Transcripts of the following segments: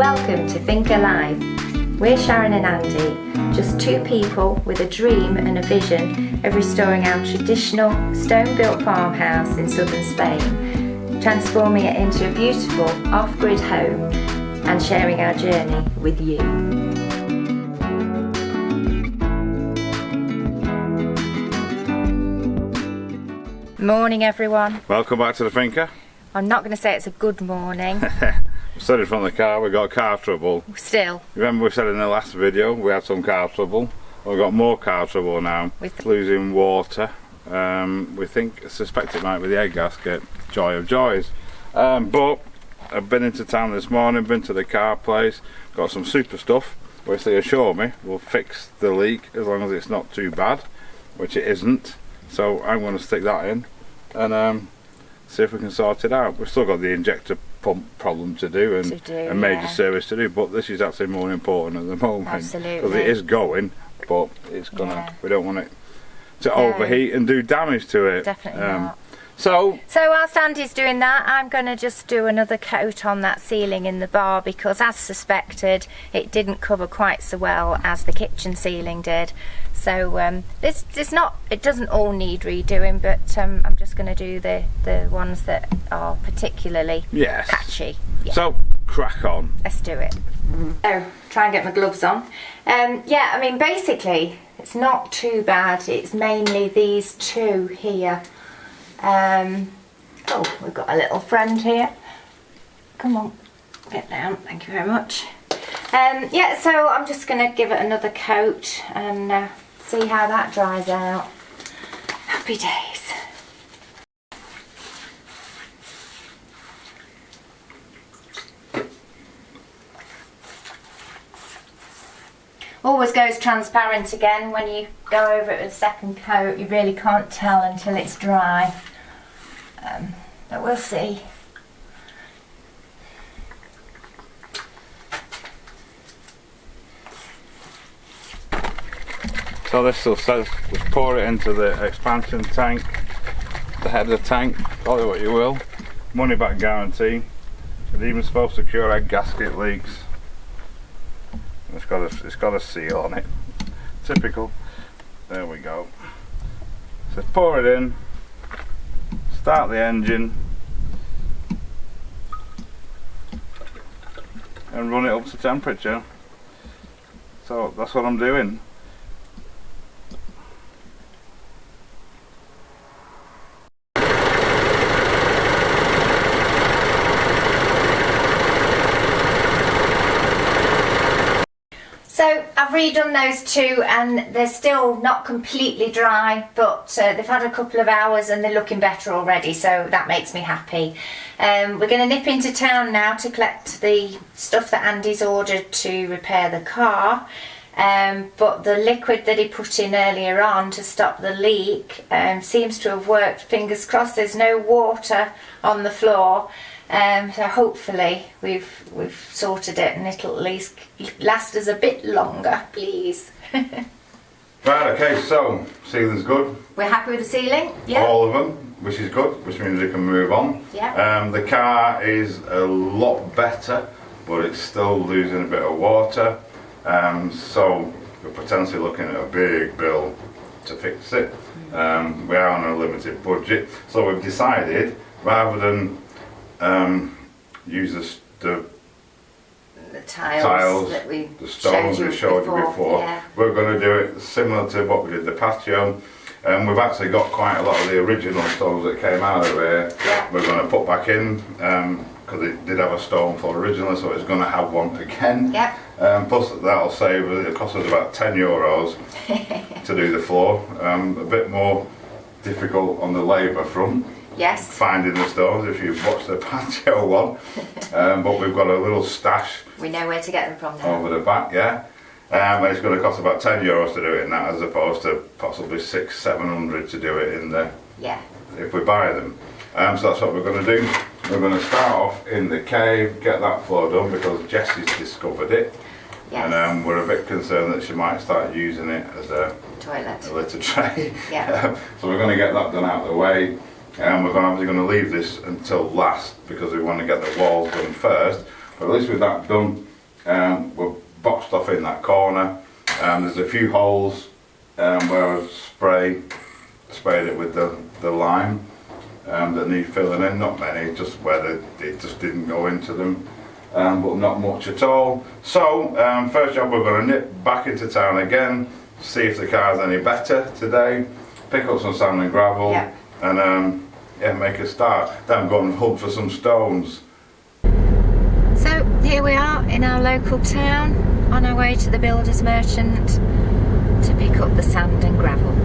Welcome to Finca Live. We're Sharon and Andy, just two people with a dream and a vision of restoring our traditional stone-built farmhouse in southern Spain, transforming it into a beautiful off-grid home and sharing our journey with you. Morning everyone. Welcome back to the Finca. I'm not going to say it's a good morning. We stood in front of the car, we got car trouble. Still. Remember we said in the last video we had some car trouble. We've got more car trouble now. With losing water. We suspect it might be the egg gasket. Joy of joys. But I've been into town this morning, been to the car place, got some super stuff, which they assure me will fix the leak as long as it's not too bad, which it isn't. So I'm going to stick that in and see if we can sort it out. We've still got the injector pump problem to do and a major service to do, but this is actually more important at the moment. Absolutely. Because it is going, but it's gonna. We don't want it to overheat and do damage to it. Definitely not. So whilst Andy's doing that, I'm going to just do another coat on that ceiling in the bar because, as suspected, it didn't cover quite so well as the kitchen ceiling did. So it doesn't all need redoing, but I'm just going to do the ones that are particularly patchy. Yeah. So crack on. Let's do it. Oh, try and get my gloves on. Yeah, I mean basically it's not too bad. It's mainly these two here. Oh, we've got a little friend here. Come on, get down. Thank you very much. Yeah, so I'm just going to give it another coat and see how that dries out. Happy days. Always goes transparent again when you go over it with a second coat. You really can't tell until it's dry. But we'll see. So this still says just pour it into the expansion tank, the head of the tank, call it what you will. Money back guarantee. It's even supposed to cure egg gasket leaks. It's got a seal on it. Typical. There we go. So pour it in, start the engine and run it up to temperature. So that's what I'm doing. So I've redone those two and they're still not completely dry, but they've had a couple of hours and they're looking better already, so that makes me happy. We're going to nip into town now to collect the stuff that Andy's ordered to repair the car, but the liquid that he put in earlier on to stop the leak seems to have worked. Fingers crossed there's no water on the floor. So hopefully we've sorted it and it'll at least last us a bit longer, please. Right, okay, so ceiling's good. We're happy with the ceiling? Yeah. All of them, which is good, which means we can move on. Yeah. The car is a lot better, but it's still losing a bit of water. So we're potentially looking at a big bill to fix it. We are on a limited budget, so we've decided rather than use the tiles, that we the stones we showed you before. Yeah. We're going to do it similar to what we did the patio. We've actually got quite a lot of the original stones that came out of here. Yeah. We're going to put back in because it did have a stone floor originally, so it's going to have one again. Yeah. Plus that'll save, it cost us about €10 to do the floor. A bit more difficult on the labour front. Yes. Finding the stones if you've watched the patio one. But we've got a little stash. We know where to get them from now. Over the back, yeah. And it's going to cost about €10 to do it in that, as opposed to possibly £600-700 to do it in the. Yeah. If we buy them. So that's what we're going to do. We're going to start off in the cave, get that floor done because Jessie's discovered it. Yes. And we're a bit concerned that she might start using it as a toilet, a litter tray. Yeah. So we're going to get that done out of the way. And we're obviously going to leave this until last because we want to get the walls done first. But at least with that done, were boxed off in that corner. There's a few holes where I sprayed it with the lime that need filling in. Not many, just where it just didn't go into them, but not much at all. So first job, we're going to nip back into town again, see if the car's any better today, pick up some sand and gravel, yeah. And yeah, make a start. Then go and hunt for some stones. So here we are in our local town, on our way to the builder's merchant to pick up the sand and gravel.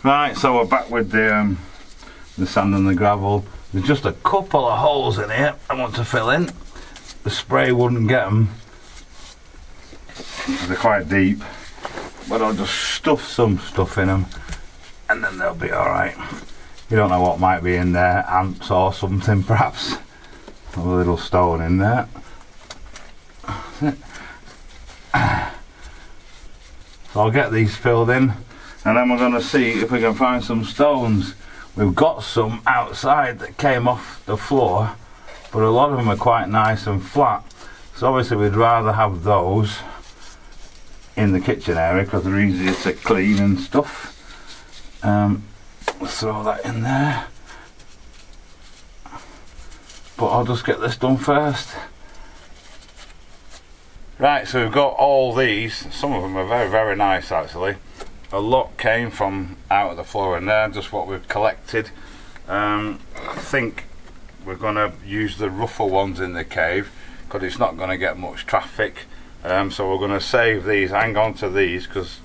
Right, so we're back with the sand and the gravel. There's just a couple of holes in here I want to fill in. The spray wouldn't get them. They're quite deep, but I'll just stuff some stuff in them and then they'll be alright. You don't know what might be in there, ants or something perhaps. A little stone in there. So I'll get these filled in and then we're going to see if we can find some stones. We've got some outside that came off the floor, but a lot of them are quite nice and flat. So obviously we'd rather have those in the kitchen area because they're easier to clean and stuff. Let's throw that in there. But I'll just get this done first. Right, so we've got all these. Some of them are very, very nice actually. A lot came from out of the floor in there, just what we've collected. I think we're going to use the rougher ones in the cave because it's not going to get much traffic. So we're going to save these, hang on to these, because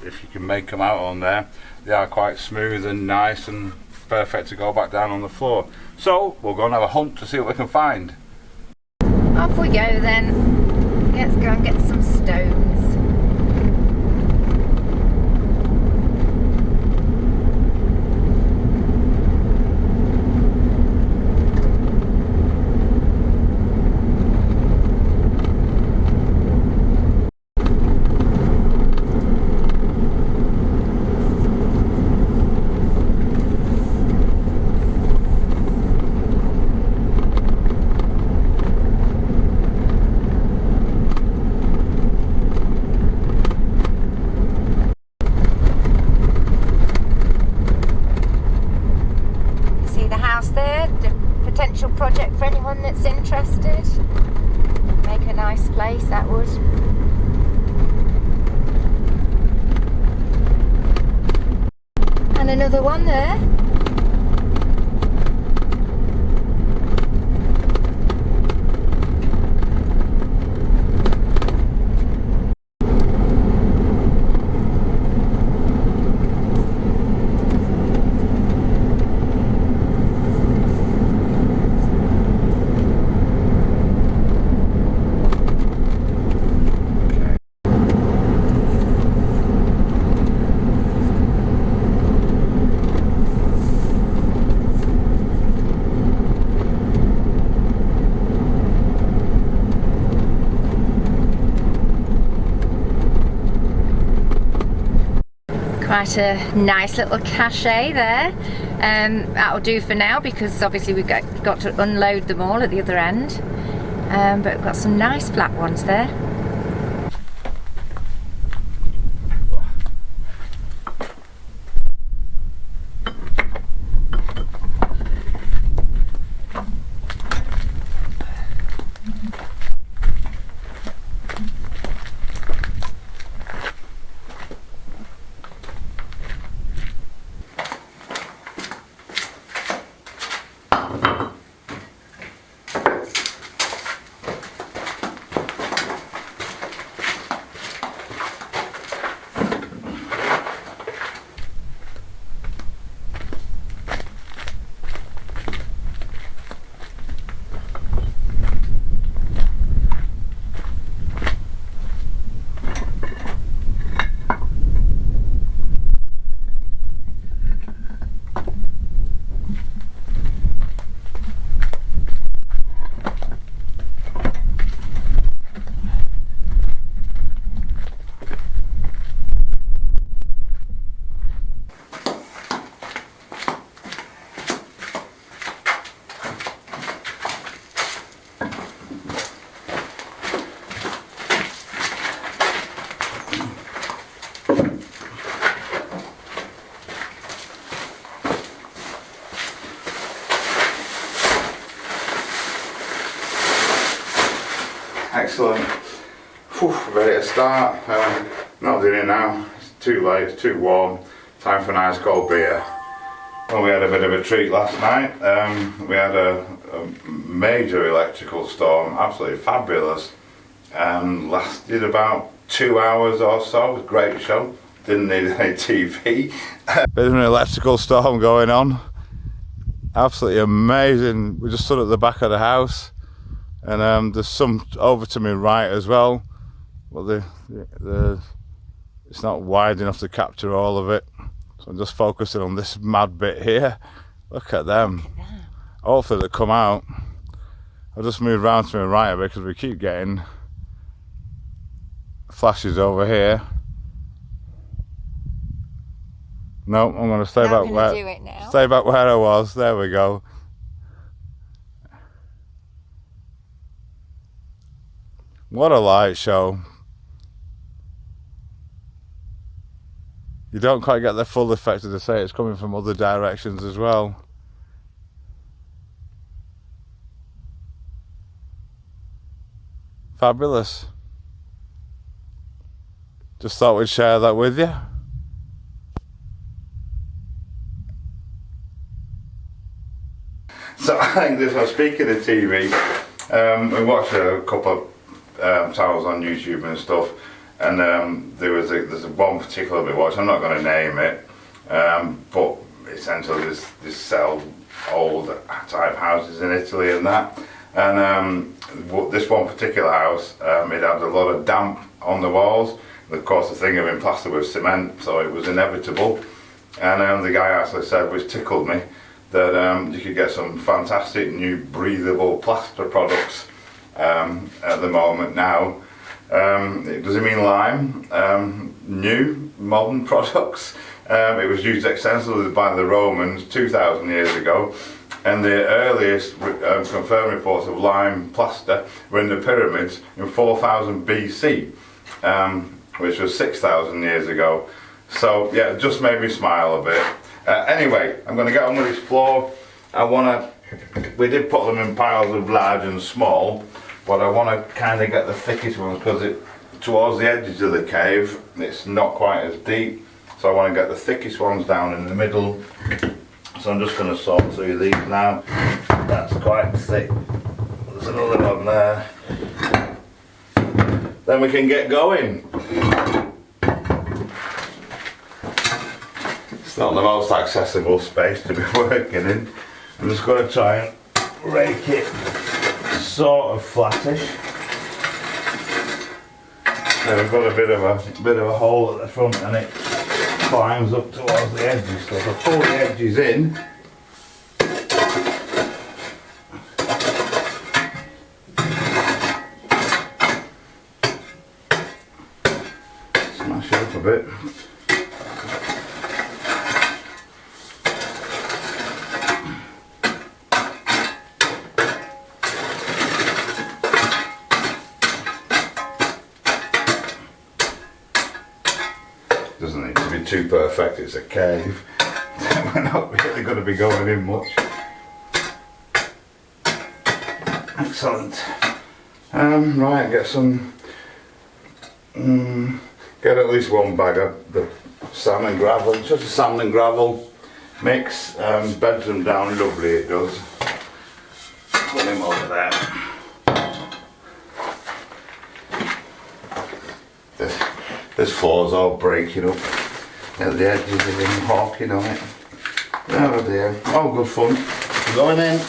if you can make them out on there, they are quite smooth and nice and perfect to go back down on the floor. So we're going to have a hunt to see what we can find. Off we go then. Let's go and get some stones. Project for anyone that's interested. Make a nice place, that would. And another one there. quite a nice little cachet there. That'll do for now because obviously we've got to unload them all at the other end. But we've got some nice flat ones there. Excellent. Whew, ready to start. Not doing it now. It's too late, it's too warm. Time for a nice cold beer. Well, we had a bit of a treat last night. We had a major electrical storm, absolutely fabulous. Lasted about 2 hours or so. It was a great show. Didn't need any TV. Bit of an electrical storm going on. Absolutely amazing. We just stood at the back of the house. And there's some over to my right as well, but it's not wide enough to capture all of it. So I'm just focusing on this mad bit here. Look at them. Hopefully they come out. I'll just move round to my right a bit because we keep getting flashes over here. No, I'm going to stay back where I was. There we go. What a light show. You don't quite get the full effect of the say it's coming from other directions as well. Fabulous. Just thought we'd share that with you. So I think this one, speaking of TV, we watched a couple of channels on YouTube and stuff, and there's one particular bit watch. I'm not going to name it, but essentially they sell old type houses in Italy and that. And this one particular house, it had a lot of damp on the walls. Of course, the thing had been plastered with cement, so it was inevitable. And the guy actually said, which tickled me, that you could get some fantastic new breathable plaster products at the moment now. Does it mean lime? New modern products. It was used extensively by the Romans 2,000 years ago, and the earliest confirmed reports of lime plaster were in the pyramids in 4000 BC, which was 6,000 years ago. So yeah, it just made me smile a bit. Anyway, I'm going to get on with this floor. We did put them in piles of large and small, but I want to kind of get the thickest ones because towards the edges of the cave it's not quite as deep, so I want to get the thickest ones down in the middle. So I'm just going to sort through these now. That's quite thick. There's another one there. Then we can get going. It's not the most accessible space to be working in. I'm just going to try and rake it sort of flattish. So we've got a bit of a hole at the front, and it climbs up towards the edges. So if I pull the edges in, smash it up a bit. too perfect it's a cave, we're not really going to be going in much. Excellent. Right, get some, get at least one bag of the sand and gravel, just a sand and gravel mix. Beds them down lovely, it does. Put him over there. This floor's all breaking up at the edges of him hawking on it. Oh dear, all good fun. Going in.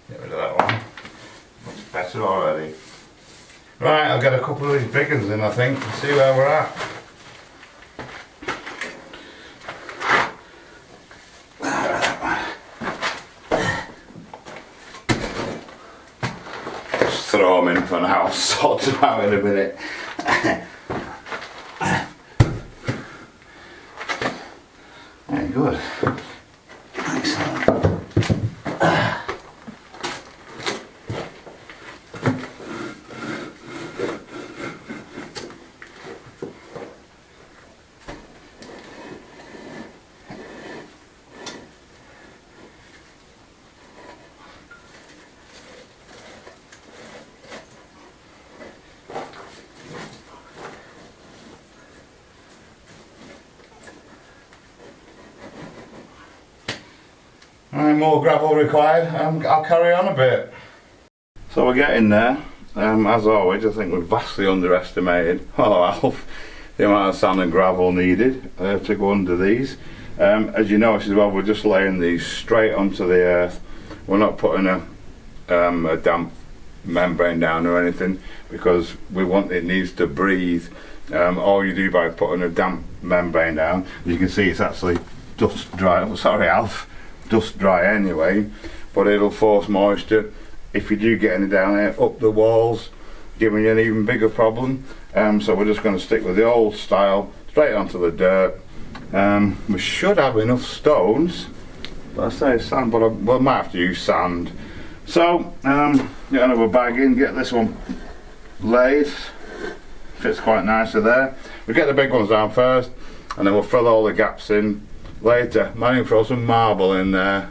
Get rid of that one. Much better already. Right, I'll get a couple of these big ones in, I think, and see where we're at. Just throw them in for now, sort them out in a minute. Very good. Excellent. More gravel required. I'll carry on a bit. So we're getting there. As always, I think we've vastly underestimated, Alf, the amount of sand and gravel needed to go under these. As you notice as well, we're just laying these straight onto the earth. We're not putting a damp membrane down or anything, because it needs to breathe. All you do by putting a damp membrane down, you can see it's actually dust dry. Oh, sorry, Alf. Dust dry anyway, but it'll force moisture, if you do get any down there, up the walls, giving you an even bigger problem. So we're just going to stick with the old style, straight onto the dirt. We should have enough stones, but I say sand, but we might have to use sand. So get another bag in, get this one laid, fits quite nicely there. We get the big ones down first, and then we'll fill all the gaps in later. Might even throw some marble in there.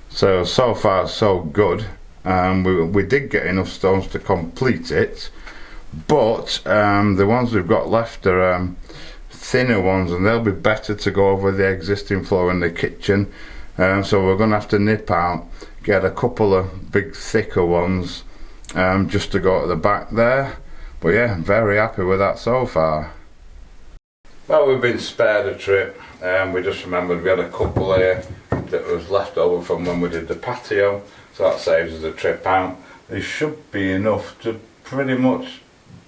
So far so good. We did get enough stones to complete it, but the ones we've got left are thinner ones, and they'll be better to go over the existing floor in the kitchen. So we're going to have to nip out, get a couple of big thicker ones just to go at the back there. But yeah, very happy with that so far. Well, we've been spared a trip. We just remembered we had a couple here that was left over from when we did the patio, so that saves us a trip out. There should be enough to pretty much,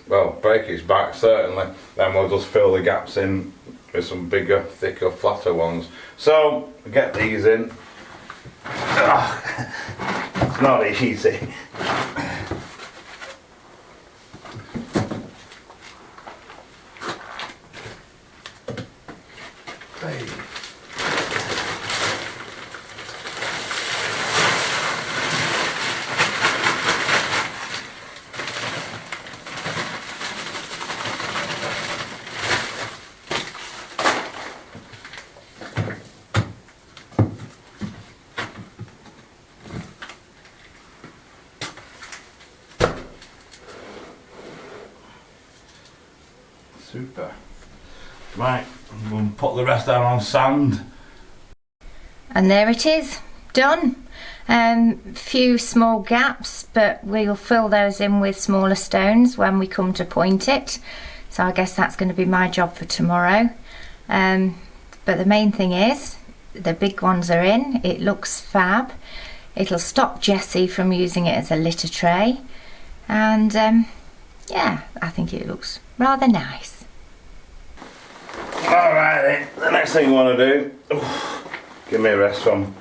well, break its back certainly. Then we'll just fill the gaps in with some bigger, thicker, flatter ones. So get these in. It's not easy. Super. Right, we'll put the rest down on sand. And there it is, done. Few small gaps, but we'll fill those in with smaller stones when we come to point it. So I guess that's going to be my job for tomorrow. But the main thing is, the big ones are in. It looks fab. It'll stop Jessie from using it as a litter tray. And yeah, I think it looks rather nice. Alright then, the next thing you want to do, give me a rest from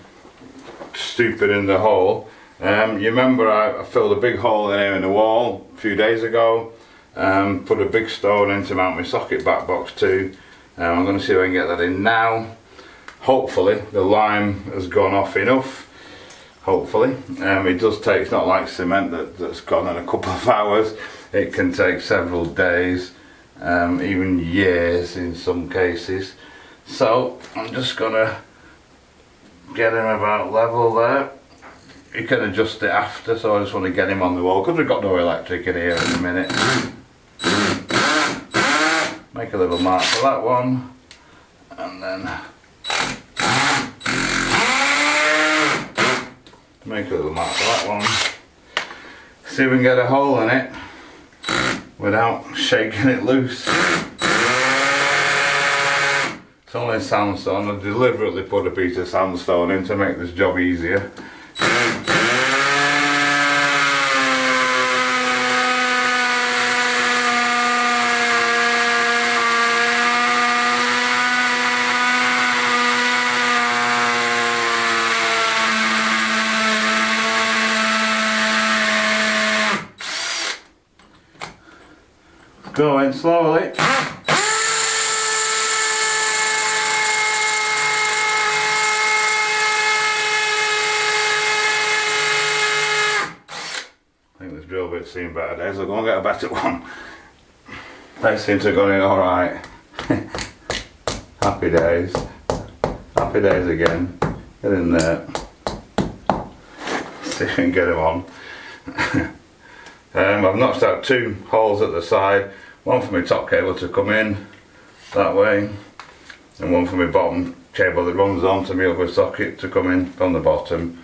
stupid in the hole. You remember I filled a big hole in here in the wall a few days ago. Put a big stone in to mount my socket back box to. I'm going to see if I can get that in now. Hopefully the lime has gone off enough. Hopefully. It does take, it's not like cement that's gone in a couple of hours. It can take several days, even years in some cases. So I'm just going to get him about level there. You can adjust it after, so I just want to get him on the wall because we've got no electric in here in a minute. Make a little mark for that one, and then make a little mark for that one. See if we can get a hole in it without shaking it loose. It's only sandstone. I deliberately put a piece of sandstone in to make this job easier. Going slowly. I think this drill bit's seen better days. I'll go and get a better one. They seem to have gone in alright. Happy days. Happy days again. Get in there. See if we can get them on. I've notched out 2 holes at the side. One for my top cable to come in that way, and one for my bottom cable that runs onto my upper socket to come in from the bottom.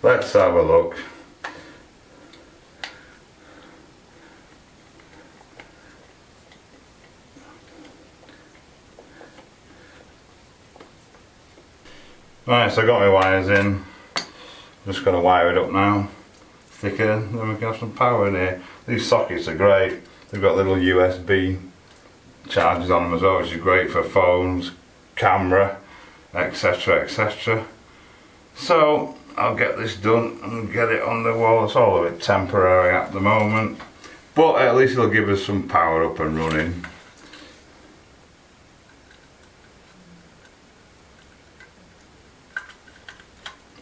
Let's have a look. Right, so I got my wires in. I'm just going to wire it up now. Stick it in, then we can have some power in here. These sockets are great. They've got little USB chargers on them as well, which is great for phones, camera, etc, etc. So I'll get this done and get it on the wall. It's all a bit temporary at the moment, but at least it'll give us some power up and running.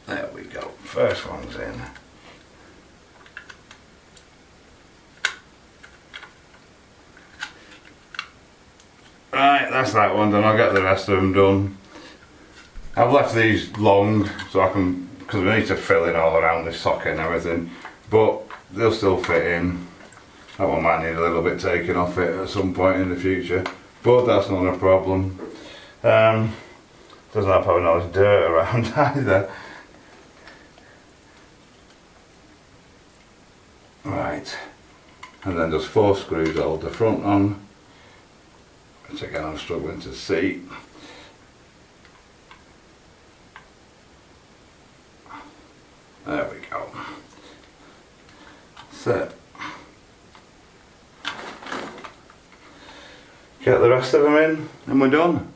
There we go, first one's in. Right, that's that one done. I'll get the rest of them done. I've left these long so I can, because we need to fill in all around this socket and everything, but they'll still fit in. That one might need a little bit taken off it at some point in the future, but that's not a problem. Doesn't have to have all this dirt around either. Right, and then just 4 screws to hold the front on, which again I'm struggling to see. There we go. So, get the rest of them in and we're done.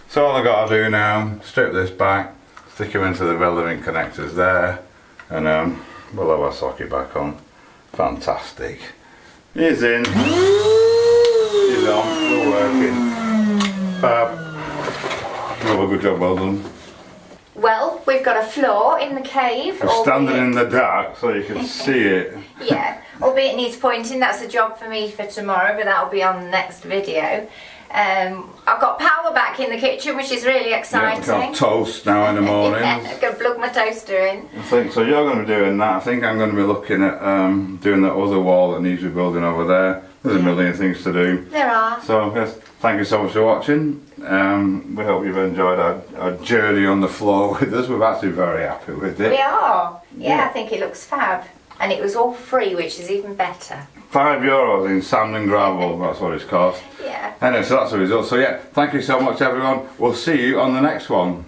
So all I've got to do now, strip this back, stick them into the relevant connectors there, and we'll have our socket back on. Fantastic. He's in. He's on. We're working. Fab. Another good job, well done. Well, we've got a floor in the cave. We're standing in the dark so you can see it. Yeah, albeit it needs pointing. That's a job for me for tomorrow, but that'll be on the next video. I've got power back in the kitchen, which is really exciting. Yeah, I've got toast now in the morning. Yeah, I'm going to plug my toaster in. I think so. You're going to be doing that. I think I'm going to be looking at doing that other wall that needs rebuilding over there. There's a million things to do. There are. So yes, thank you so much for watching. We hope you've enjoyed our journey on the floor with us. We're actually very happy with it. We are. Yeah, I think it looks fab. And it was all free, which is even better. €5 in sand and gravel, that's what it's cost. Yeah. Anyway, so that's the result. So yeah, thank you so much everyone. We'll see you on the next one.